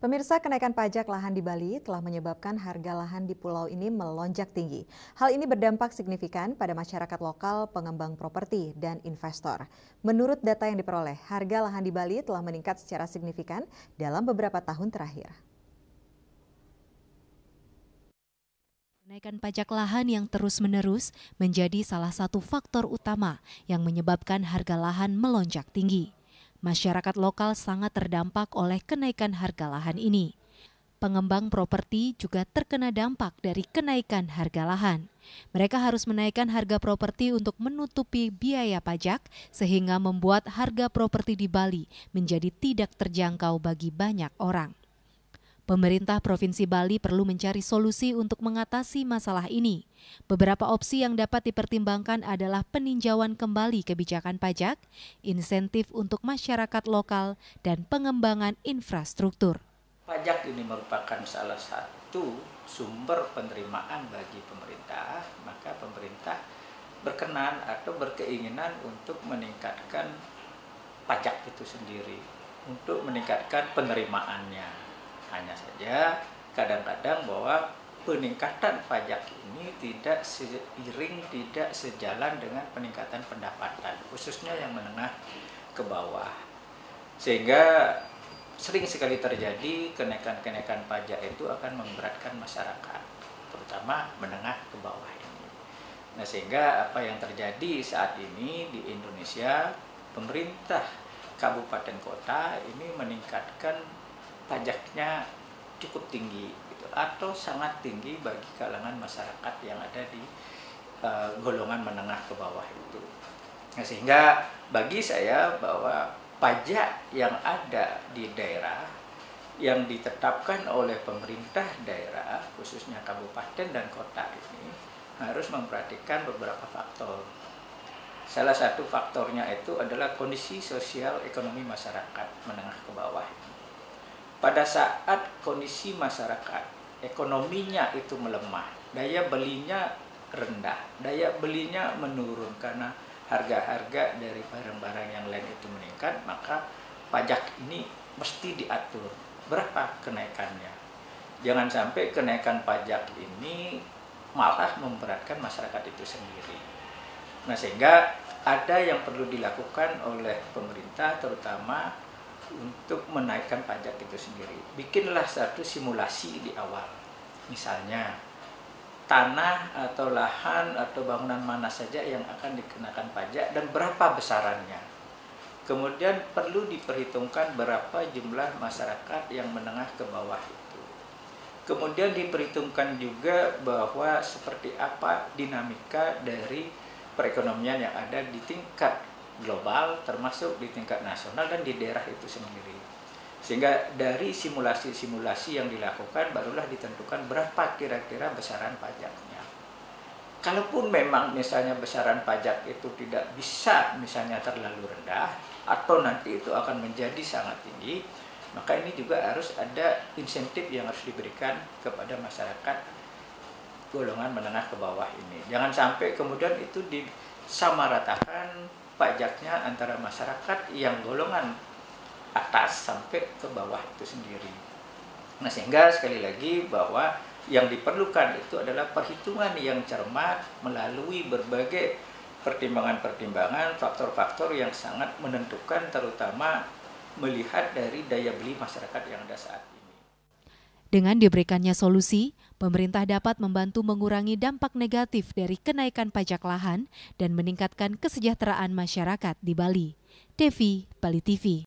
Pemirsa, kenaikan pajak lahan di Bali telah menyebabkan harga lahan di pulau ini melonjak tinggi. Hal ini berdampak signifikan pada masyarakat lokal, pengembang properti, dan investor. Menurut data yang diperoleh, harga lahan di Bali telah meningkat secara signifikan dalam beberapa tahun terakhir. Kenaikan pajak lahan yang terus-menerus menjadi salah satu faktor utama yang menyebabkan harga lahan melonjak tinggi. Masyarakat lokal sangat terdampak oleh kenaikan harga lahan ini. Pengembang properti juga terkena dampak dari kenaikan harga lahan. Mereka harus menaikkan harga properti untuk menutupi biaya pajak sehingga membuat harga properti di Bali menjadi tidak terjangkau bagi banyak orang. Pemerintah Provinsi Bali perlu mencari solusi untuk mengatasi masalah ini. Beberapa opsi yang dapat dipertimbangkan adalah peninjauan kembali kebijakan pajak, insentif untuk masyarakat lokal, dan pengembangan infrastruktur. Pajak ini merupakan salah satu sumber penerimaan bagi pemerintah, maka pemerintah berkenan atau berkeinginan untuk meningkatkan pajak itu sendiri, untuk meningkatkan penerimaannya. Hanya saja kadang-kadang bahwa peningkatan pajak ini tidak seiring, tidak sejalan dengan peningkatan pendapatan, khususnya yang menengah ke bawah. Sehingga sering sekali terjadi kenaikan-kenaikan pajak itu akan memberatkan masyarakat, terutama menengah ke bawah ini. Nah, sehingga apa yang terjadi saat ini di Indonesia, pemerintah kabupaten kota ini meningkatkan pajaknya cukup tinggi gitu, atau sangat tinggi bagi kalangan masyarakat yang ada di golongan menengah ke bawah itu. Nah, sehingga bagi saya bahwa pajak yang ada di daerah yang ditetapkan oleh pemerintah daerah, khususnya kabupaten dan kota ini, harus memperhatikan beberapa faktor. Salah satu faktornya itu adalah kondisi sosial ekonomi masyarakat menengah ke bawah. Pada saat kondisi masyarakat ekonominya itu melemah, daya belinya rendah, daya belinya menurun karena harga-harga dari barang-barang yang lain itu meningkat, maka pajak ini mesti diatur berapa kenaikannya. Jangan sampai kenaikan pajak ini malah memberatkan masyarakat itu sendiri. Nah, sehingga ada yang perlu dilakukan oleh pemerintah, terutama untuk menaikkan pajak itu sendiri. Bikinlah satu simulasi di awal. Misalnya, tanah atau lahan atau bangunan mana saja yang akan dikenakan pajak dan berapa besarannya. Kemudian perlu diperhitungkan berapa jumlah masyarakat yang menengah ke bawah itu. Kemudian diperhitungkan juga bahwa seperti apa dinamika dari perekonomian yang ada di tingkat global, termasuk di tingkat nasional dan di daerah itu sendiri. Sehingga dari simulasi-simulasi yang dilakukan barulah ditentukan berapa kira-kira besaran pajaknya. Kalaupun memang misalnya besaran pajak itu tidak bisa misalnya terlalu rendah atau nanti itu akan menjadi sangat tinggi, maka ini juga harus ada insentif yang harus diberikan kepada masyarakat golongan menengah ke bawah ini. Jangan sampai kemudian itu disamaratakan pajaknya antara masyarakat yang golongan atas sampai ke bawah itu sendiri. Nah, sehingga sekali lagi bahwa yang diperlukan itu adalah perhitungan yang cermat melalui berbagai pertimbangan-pertimbangan, faktor-faktor yang sangat menentukan, terutama melihat dari daya beli masyarakat yang ada saat ini. Dengan diberikannya solusi, pemerintah dapat membantu mengurangi dampak negatif dari kenaikan pajak lahan dan meningkatkan kesejahteraan masyarakat di Bali. Devi, Bali TV.